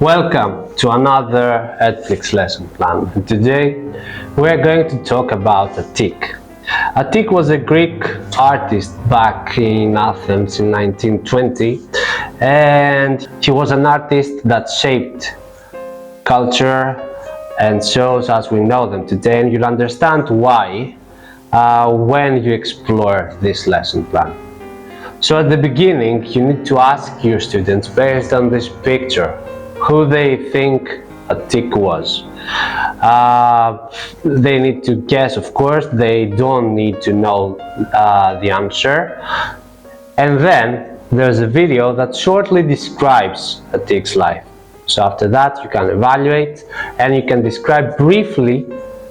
Welcome to another Edflix lesson plan. And today we are going to talk about Attik. Attik was a Greek artist back in Athens in 1920, and he was an artist that shaped culture and shows as we know them today, and you'll understand why when you explore this lesson plan. So at the beginning, you need to ask your students, based on this picture, who they think Attik was. They need to guess, of course. They don't need to know the answer. And then there's a video that shortly describes Attik's life. So after that, you can evaluate and you can describe briefly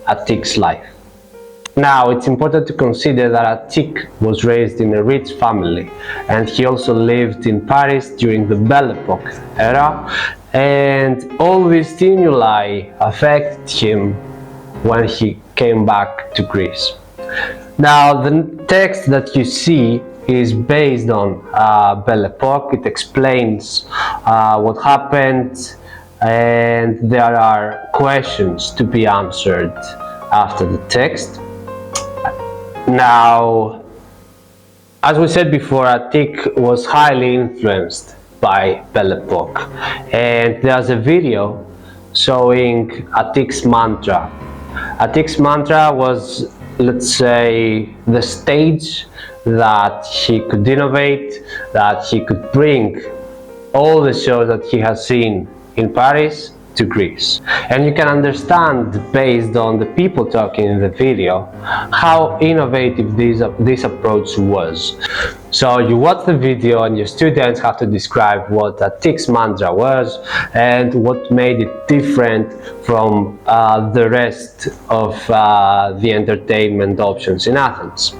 Attik's life. Now, it's important to consider that Attik was raised in a rich family, and he also lived in Paris during the Belle Epoque era, and all these stimuli affected him when he came back to Greece. Now, the text that you see is based on Belle Epoque. It explains what happened, and there are questions to be answered after the text. Now, as we said before, Attik was highly influenced by Belle Epoque, and there's a video showing Attik's mantra. Attik's mantra was, let's say, the stage that he could innovate, that he could bring all the shows that he has seen in Paris to Greece. And you can understand, based on the people talking in the video, how innovative this approach was. So you watch the video and your students have to describe what Attik's mantra was and what made it different from the rest of the entertainment options in Athens.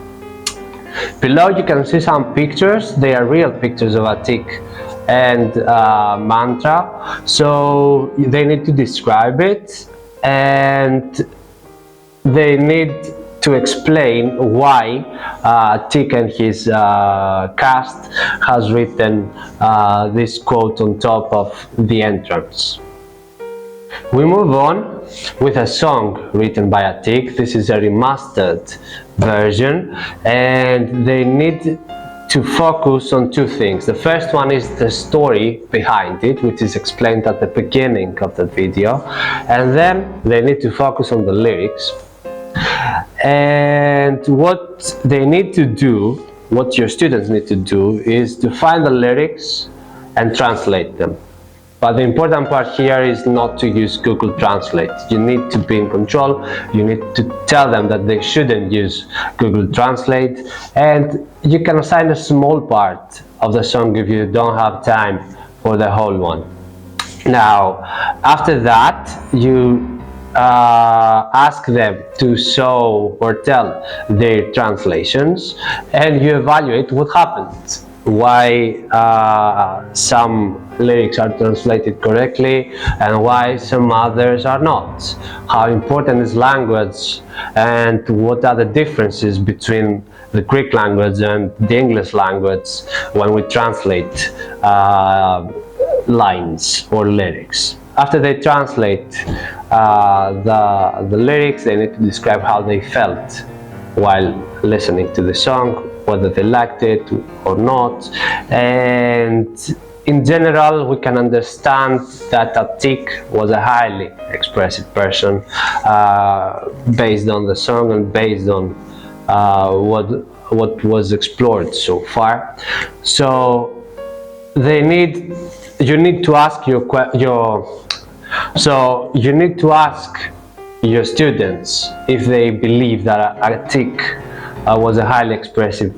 Below you can see some pictures. They are real pictures of Attik and mantra, so they need to describe it and they need to explain why Attik and his cast has written this quote on top of the entrance. We move on with a song written by Attik. This is a remastered version, and they need to focus on two things. The first one is the story behind it, which is explained at the beginning of the video, and then they need to focus on the lyrics. And what they need to do, what your students need to do, is to find the lyrics and translate them. But the important part here is not to use Google Translate. You need to be in control. You need to tell them that they shouldn't use Google Translate. And you can assign a small part of the song if you don't have time for the whole one. Now, after that, you ask them to show or tell their translations, and you evaluate what happened. Why some lyrics are translated correctly and why some others are not. How important is language, and what are the differences between the Greek language and the English language when we translate lines or lyrics. After they translate the lyrics, they need to describe how they felt while listening to the song, whether they liked it or not. And in general, we can understand that Attik was a highly expressive person based on the song and based on what was explored so far. So you need to ask your students if they believe that Attik was a highly expressive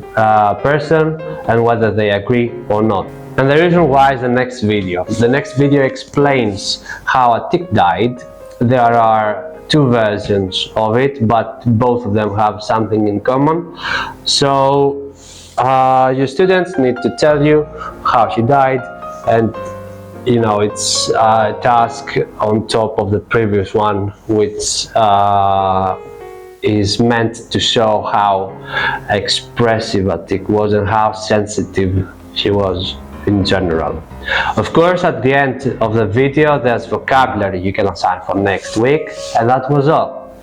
person and whether they agree or not. And the reason why is the next video. The next video explains how Attik died. There are two versions of it, but both of them have something in common. So your students need to tell you how he died, and it's a task on top of the previous one, which is meant to show how expressive Attik was and how sensitive he was. in general. Of course, at the end of the video there's vocabulary you can assign for next week, and that was all.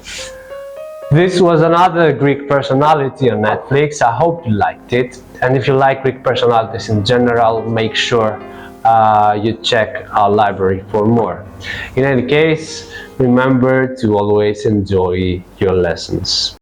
This was another Greek personality on Netflix. I hope you liked it, and if you like Greek personalities in general, make sure you check our library for more. In any case, remember to always enjoy your lessons.